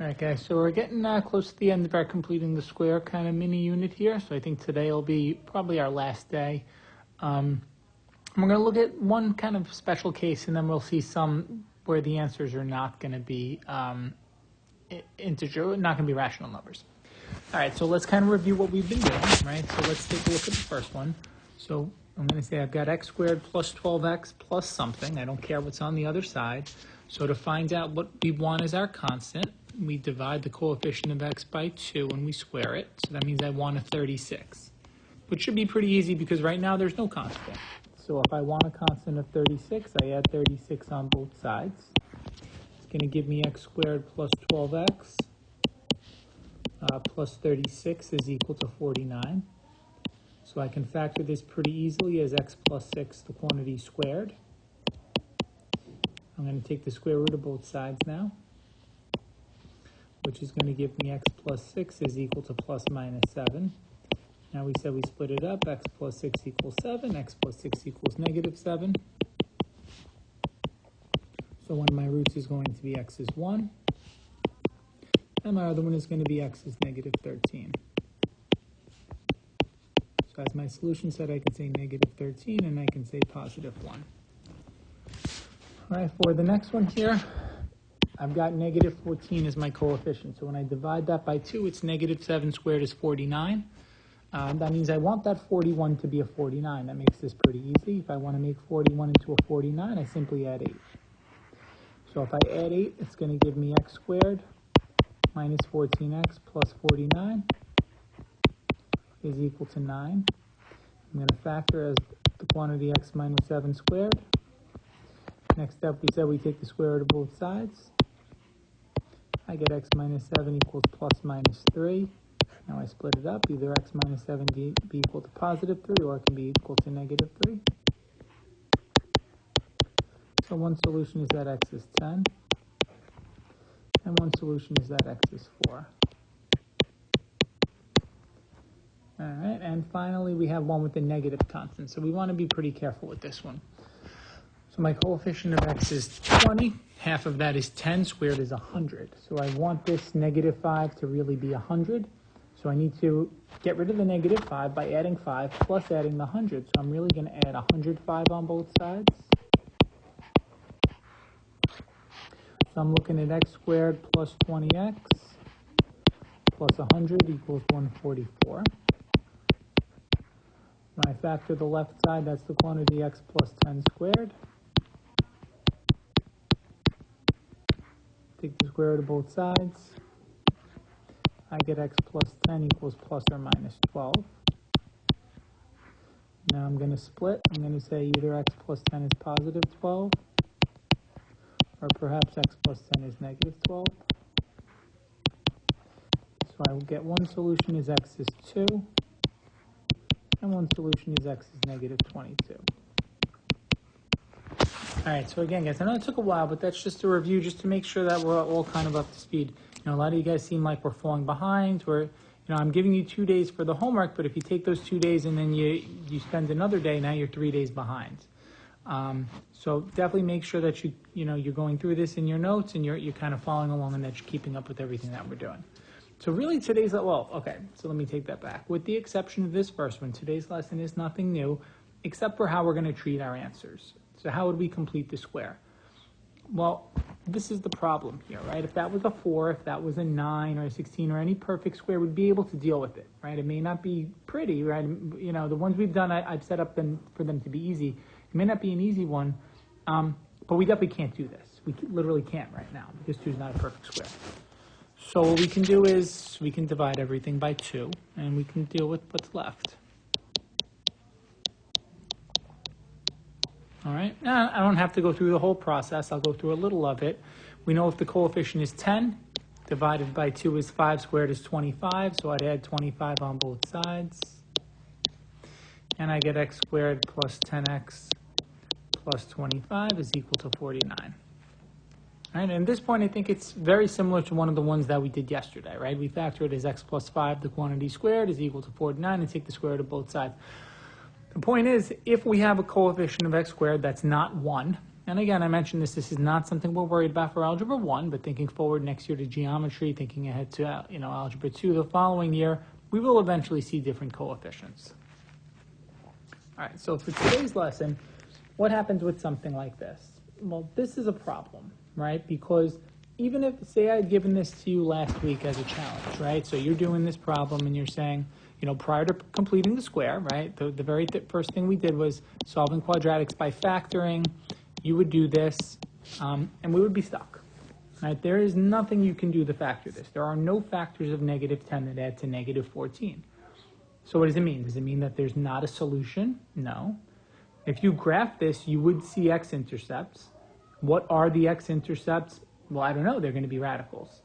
All right, guys, so we're getting close to the end of our completing the square kind of mini unit here. So I think today will be probably our last day. We're going to look at one kind of special case, and then we'll see some where the answers are not going to be integer, not going to be rational numbers. All right, so let's kind of review what we've been doing, right? So let's take a look at the first one. So I'm going to say I've got x squared plus 12x plus something. I don't care what's on the other side. So to find out what we want as our constant, we divide the coefficient of x by 2 and we square it. So that means I want a 36, which should be pretty easy because right now there's no constant. So if I want a constant of 36, I add 36 on both sides. It's going to give me x squared plus 12x plus 36 is equal to 49. So I can factor this pretty easily as x plus 6, the quantity squared. I'm going to take the square root of both sides now, which is going to give me x plus 6 is equal to plus minus 7. Now we said we split it up, x plus 6 equals 7, x plus 6 equals negative 7. So one of my roots is going to be x is 1, and my other one is going to be x is negative 13. So as my solution set, I can say negative 13, and I can say positive 1. All right, for the next one here, I've got negative 14 as my coefficient. So when I divide that by 2, it's negative 7 squared is 49. That means I want that 41 to be a 49. That makes this pretty easy. If I want to make 41 into a 49, I simply add 8. So if I add 8, it's going to give me x squared minus 14x plus 49 is equal to 9. I'm going to factor as the quantity x minus 7 squared. Next step, we said we take the square root of both sides. I get x minus 7 equals plus minus 3. Now I split it up. Either x minus 7 be equal to positive 3 or it can be equal to negative 3. So one solution is that x is 10. And one solution is that x is 4. All right, and finally we have one with a negative constant. So we want to be pretty careful with this one. So my coefficient of x is 20. Half of that is 10 squared is 100. So I want this negative 5 to really be 100. So I need to get rid of the negative 5 by adding 5 plus adding the 100. So I'm really going to add 105 on both sides. So I'm looking at x squared plus 20x plus 100 equals 144. When I factor the left side, that's the quantity x plus 10 squared. Take the square root of both sides. I get x plus 10 equals plus or minus 12. Now I'm going to split. I'm going to say either x plus 10 is positive 12, or perhaps x plus 10 is negative 12. So I will get one solution is x is 2, and one solution is x is negative 22. All right, so again, guys, I know it took a while, but that's just a review, just to make sure that we're all kind of up to speed. You know, a lot of you guys seem like we're falling behind. I'm giving you 2 days for the homework, but if you take those 2 days and then you spend another day, now you're 3 days behind. So definitely make sure that you're going through this in your notes and you're kind of following along and that you're keeping up with everything that we're doing. So really today's, okay, so let me take that back. With the exception of this first one, today's lesson is nothing new except for how we're going to treat our answers. So how would we complete the square? Well, this is the problem here, right? If that was a 4, if that was a 9 or a 16 or any perfect square, we'd be able to deal with it, right? It may not be pretty, right? You know, the ones we've done, I've set up for them to be easy. It may not be an easy one, but we definitely can't do this. We literally can't right now because 2 is not a perfect square. So what we can do is we can divide everything by 2 and we can deal with what's left. All right, now, I don't have to go through the whole process. I'll go through a little of it. We know if the coefficient is 10, divided by 2 is 5 squared is 25, so I'd add 25 on both sides. And I get x squared plus 10x plus 25 is equal to 49. All right, and at this point, I think it's very similar to one of the ones that we did yesterday, right? We factor it as x plus 5, the quantity squared, is equal to 49, and take the square root of both sides. The point is, if we have a coefficient of x squared that's not 1, And again, I mentioned this is not something we're worried about for Algebra 1, but thinking forward next year to geometry, thinking ahead to Algebra 2 the following year, we will eventually see different coefficients. All right, so for today's lesson, what happens with something like this? Well, this is a problem, right? Because even if, say I had given this to you last week as a challenge, right? So you're doing this problem and you're saying, prior to completing the square, right? The very first thing we did was solving quadratics by factoring. You would do this, and we would be stuck, right? There is nothing you can do to factor this. There are no factors of -10 that add to -14. So what does it mean? Does it mean that there's not a solution? No. If you graph this, you would see x-intercepts. What are the x-intercepts? Well, I don't know. They're going to be radicals.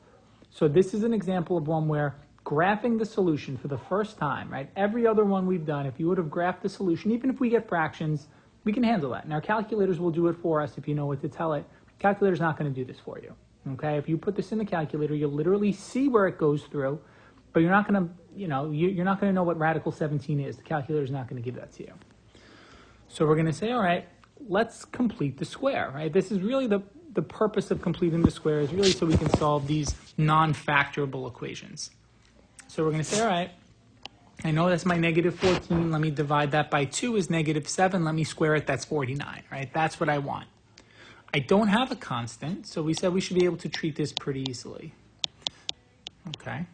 So this is an example of one where graphing the solution for the first time, right? Every other one we've done, if you would have graphed the solution, even if we get fractions, we can handle that. And our calculators will do it for us if you know what to tell it. Calculator's not going to do this for you, okay? If you put this in the calculator, you'll literally see where it goes through, but you're not going to, you're not going to know what radical 17 is. The calculator's not going to give that to you. So we're going to say, all right, let's complete the square, right? This is really the purpose of completing the square is really so we can solve these non-factorable equations. So we're going to say, all right, I know that's my -14. Let me divide that by 2 is -7. Let me square it. That's 49, right? That's what I want. I don't have a constant, so we said we should be able to treat this pretty easily. Okay.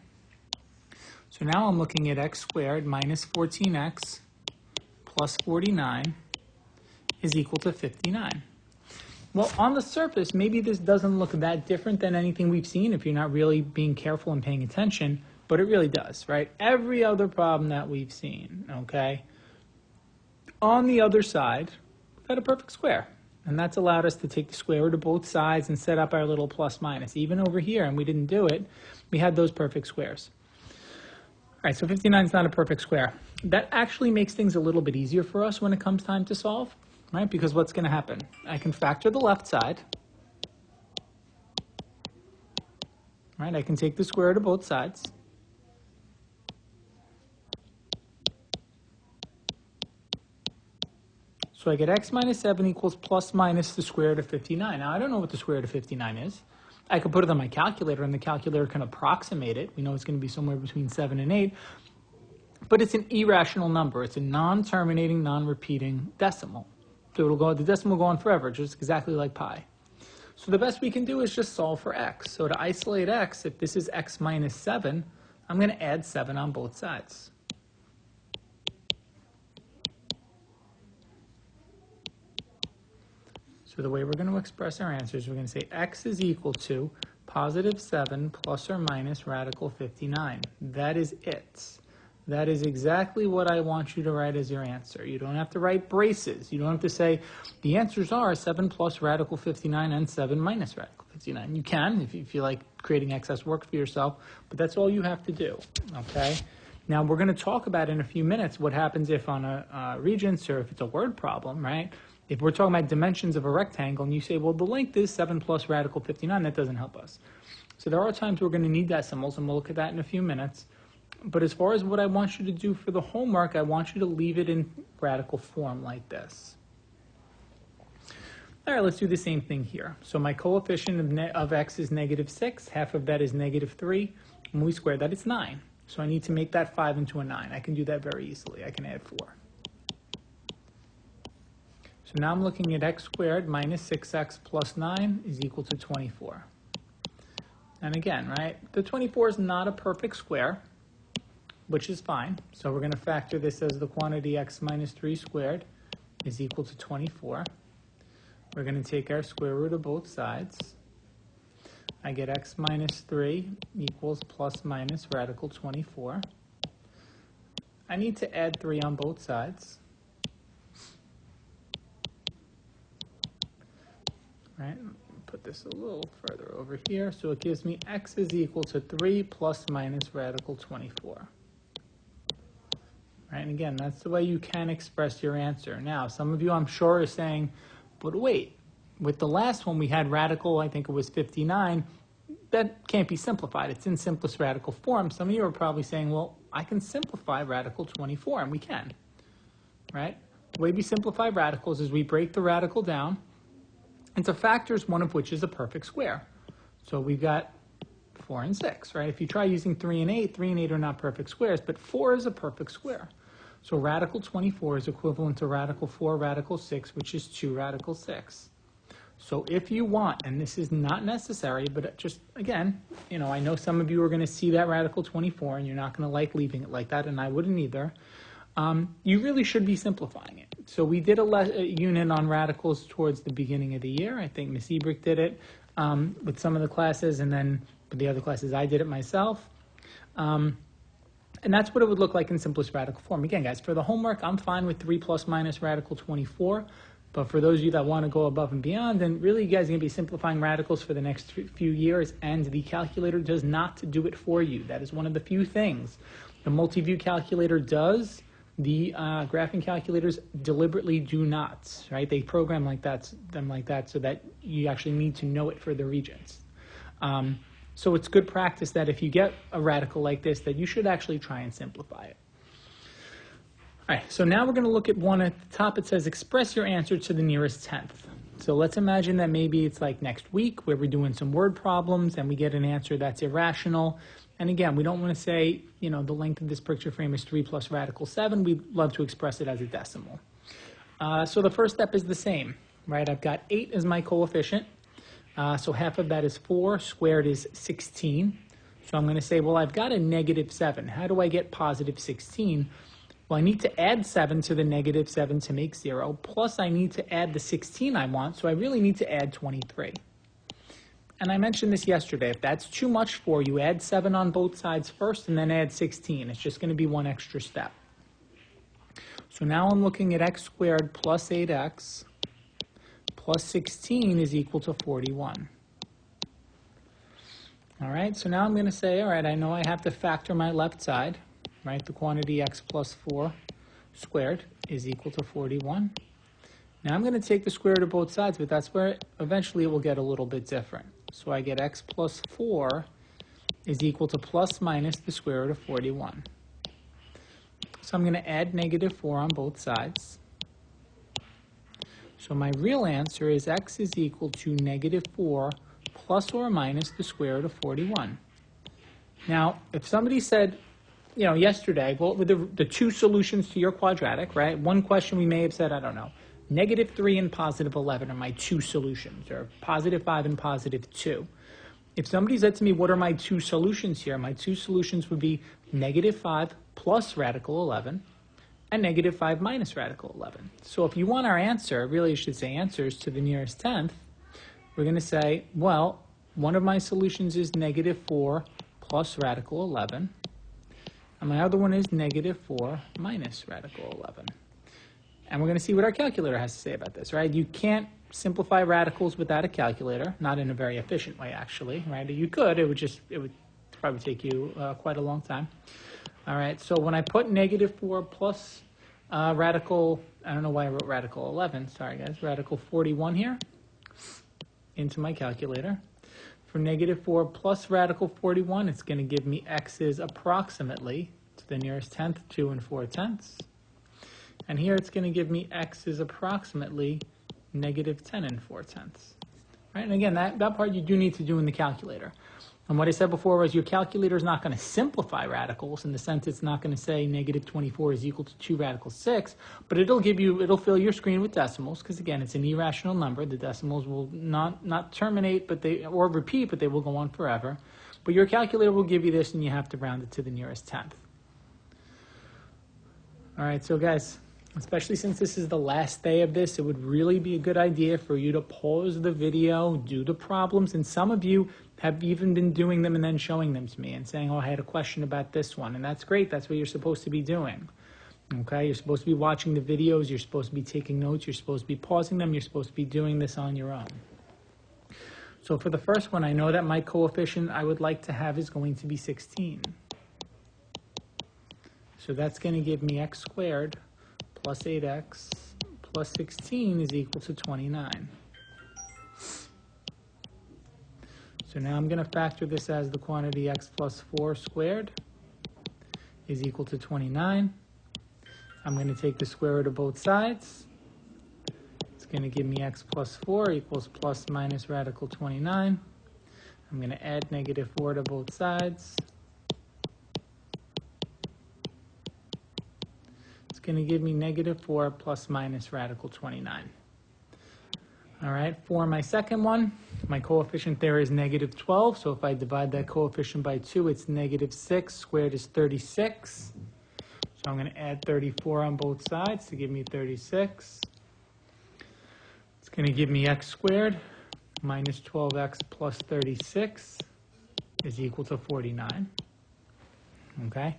So now I'm looking at x squared minus 14x plus 49 is equal to 59. Well, on the surface, maybe this doesn't look that different than anything we've seen if you're not really being careful and paying attention, but it really does, right? Every other problem that we've seen, okay, on the other side, we've had a perfect square. And that's allowed us to take the square root of both sides and set up our little plus minus. Even over here, and we didn't do it, we had those perfect squares. All right, so 59 is not a perfect square. That actually makes things a little bit easier for us when it comes time to solve, right? Because what's going to happen? I can factor the left side. Right, I can take the square root of both sides. So I get x minus 7 equals plus minus the square root of 59. Now, I don't know what the square root of 59 is. I could put it on my calculator, and the calculator can approximate it. We know it's going to be somewhere between 7 and 8. But it's an irrational number. It's a non-terminating, non-repeating decimal. So the decimal will go on forever, just exactly like pi. So the best we can do is just solve for x. So to isolate x, if this is x minus 7, I'm going to add 7 on both sides. So the way we're going to express our answers, we're going to say x is equal to positive 7 plus or minus radical 59. That is it. That is exactly what I want you to write as your answer. You don't have to write braces. You don't have to say the answers are 7 plus radical 59 and 7 minus radical 59. You can if you feel like creating excess work for yourself, but that's all you have to do, okay? Now we're going to talk about in a few minutes what happens if on a Regents or if it's a word problem, right? If we're talking about dimensions of a rectangle and you say, well, the length is 7 plus radical 59, that doesn't help us. So there are times we're going to need decimals, and we'll look at that in a few minutes. But as far as what I want you to do for the homework, I want you to leave it in radical form like this. All right, let's do the same thing here. So my coefficient of x is -6. Half of that is -3. When we square that, it's 9. So I need to make that 5 into a 9. I can do that very easily. I can add 4. So now I'm looking at x squared minus 6x plus 9 is equal to 24. And again, right, the 24 is not a perfect square, which is fine. So we're going to factor this as the quantity x minus 3 squared is equal to 24. We're going to take our square root of both sides. I get x minus 3 equals plus minus radical 24. I need to add 3 on both sides. Right, put this a little further over here. So it gives me x is equal to 3 plus minus radical 24. Right, and again, that's the way you can express your answer. Now, some of you I'm sure are saying, but wait, with the last one we had radical, I think it was 59, that can't be simplified. It's in simplest radical form. Some of you are probably saying, well, I can simplify radical 24, and we can, right? The way we simplify radicals is we break the radical down, into factors, one of which is a perfect square. So we've got 4 and 6, right? If you try using 3 and 8, 3 and 8 are not perfect squares, but 4 is a perfect square. So radical 24 is equivalent to radical 4 radical 6, which is 2 radical 6. So if you want, and this is not necessary, but just, again, you know, I know some of you are going to see that radical 24, and you're not going to like leaving it like that, and I wouldn't either. You really should be simplifying it. So we did a unit on radicals towards the beginning of the year. I think Ms. Ebrick did it with some of the classes, and then with the other classes I did it myself. And that's what it would look like in simplest radical form. Again, guys, for the homework, I'm fine with 3 plus minus radical 24. But for those of you that want to go above and beyond, then really you guys are going to be simplifying radicals for the next few years, and the calculator does not do it for you. That is one of the few things the multi-view calculator does. The graphing calculators deliberately do not, right? They program them like that so that you actually need to know it for the regions. So it's good practice that if you get a radical like this, that you should actually try and simplify it. All right, so now we're going to look at one at the top. It says express your answer to the nearest tenth. So let's imagine that maybe it's like next week where we're doing some word problems and we get an answer that's irrational. And again, we don't want to say, you know, the length of this picture frame is 3 plus radical 7. We'd love to express it as a decimal. So the first step is the same, right? I've got 8 as my coefficient. So half of that is 4, squared is 16. So I'm going to say, well, I've got a negative 7. How do I get positive 16? Well, I need to add 7 to the negative 7 to make 0, plus I need to add the 16 I want, so I really need to add 23. And I mentioned this yesterday. If that's too much for you, add 7 on both sides first and then add 16. It's just going to be one extra step. So now I'm looking at x squared plus 8x plus 16 is equal to 41. All right, so now I'm going to say, all right, I know I have to factor my left side. Right, the quantity x plus 4 squared is equal to 41. Now I'm going to take the square root of both sides, but that's where eventually it will get a little bit different. So I get x plus 4 is equal to plus minus the square root of 41. So I'm going to add negative 4 on both sides. So my real answer is x is equal to negative 4 plus or minus the square root of 41. Now, if somebody said, you know, yesterday, what were the two solutions to your quadratic, right? One question we may have said, I don't know, negative 3 and positive 11 are my two solutions, or positive 5 and positive 2. If somebody said to me, what are my two solutions here? My two solutions would be negative 5 plus radical 11 and negative 5 minus radical 11. So if you want our answer, really you should say answers to the nearest tenth, we're going to say, well, one of my solutions is negative 4 plus radical 11. And my other one is negative 4 minus radical 11. And we're going to see what our calculator has to say about this, right? You can't simplify radicals without a calculator, not in a very efficient way, actually, right? You could, it would probably take you quite a long time. All right, so when I put negative 4 plus radical, I don't know why I wrote radical 11, sorry guys, radical 41 here into my calculator. For negative 4 plus radical 41, it's going to give me x's approximately to the nearest tenth, 2 and 4 tenths. And here it's going to give me x is approximately negative 10 and 4 tenths. Right? And again, that part you do need to do in the calculator. And what I said before was your calculator is not going to simplify radicals in the sense it's not going to say negative 24 is equal to 2 radical 6, but it'll fill your screen with decimals because, again, it's an irrational number. The decimals will not terminate or repeat, but they will go on forever. But your calculator will give you this, and you have to round it to the nearest tenth. All right, so guys, especially since this is the last day of this, it would really be a good idea for you to pause the video, do the problems, and some of you have even been doing them and then showing them to me and saying, oh, I had a question about this one, and that's great. That's what you're supposed to be doing. Okay, you're supposed to be watching the videos, you're supposed to be taking notes, you're supposed to be pausing them, you're supposed to be doing this on your own. So for the first one, I know that my coefficient I would like to have is going to be 16. So that's going to give me x squared plus 8x plus 16 is equal to 29. So now I'm going to factor this as the quantity x plus 4 squared is equal to 29. I'm going to take the square root of both sides. It's going to give me x plus 4 equals plus minus radical 29. I'm going to add negative 4 to both sides. It's going to give me negative 4 plus minus radical 29. All right, for my second one, my coefficient there is negative 12. So if I divide that coefficient by 2, it's negative 6 squared is 36. So I'm going to add 34 on both sides to give me 36. It's going to give me x squared minus 12x plus 36 is equal to 49. Okay.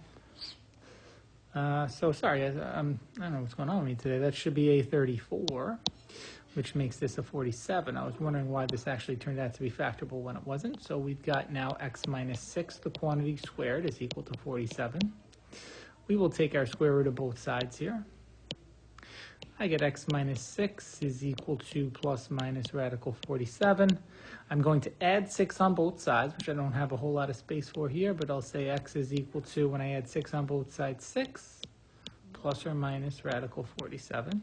So sorry, I don't know what's going on with me today. That should be a 34, which makes this a 47. I was wondering why this actually turned out to be factorable when it wasn't. So we've got now x minus 6, the quantity squared, is equal to 47. We will take our square root of both sides here. I get x minus 6 is equal to plus minus radical 47. I'm going to add 6 on both sides, which I don't have a whole lot of space for here, but I'll say x is equal to, when I add 6 on both sides, 6 plus or minus radical 47.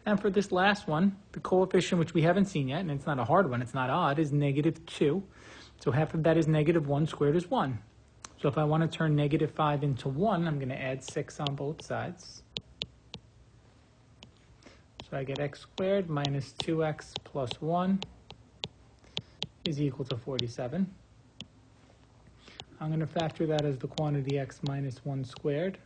And for this last one, the coefficient, which we haven't seen yet, and it's not a hard one, it's not odd, is negative 2. So half of that is negative 1 squared is 1. So if I want to turn negative 5 into 1, I'm going to add 6 on both sides. So I get x squared minus 2x plus 1 is equal to 47. I'm going to factor that as the quantity x minus 1 squared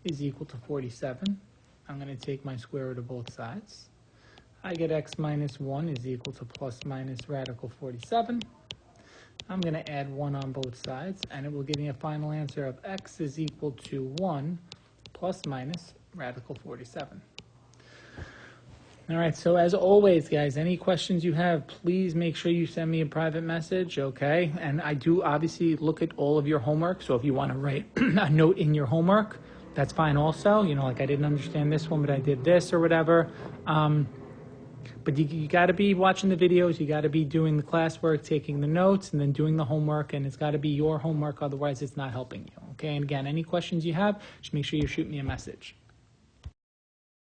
is equal to 47. I'm going to take my square root of both sides. I get x minus 1 is equal to plus minus radical 47. I'm going to add 1 on both sides, and it will give me a final answer of x is equal to 1 plus minus radical 47. All right, so as always, guys, any questions you have, please make sure you send me a private message, okay? And I do obviously look at all of your homework, so if you want to write a note in your homework, that's fine also. You know, like I didn't understand this one, but I did this or whatever. But you got to be watching the videos, you got to be doing the classwork, taking the notes, and then doing the homework, and it's got to be your homework, otherwise it's not helping you, okay? And again, any questions you have, just make sure you shoot me a message.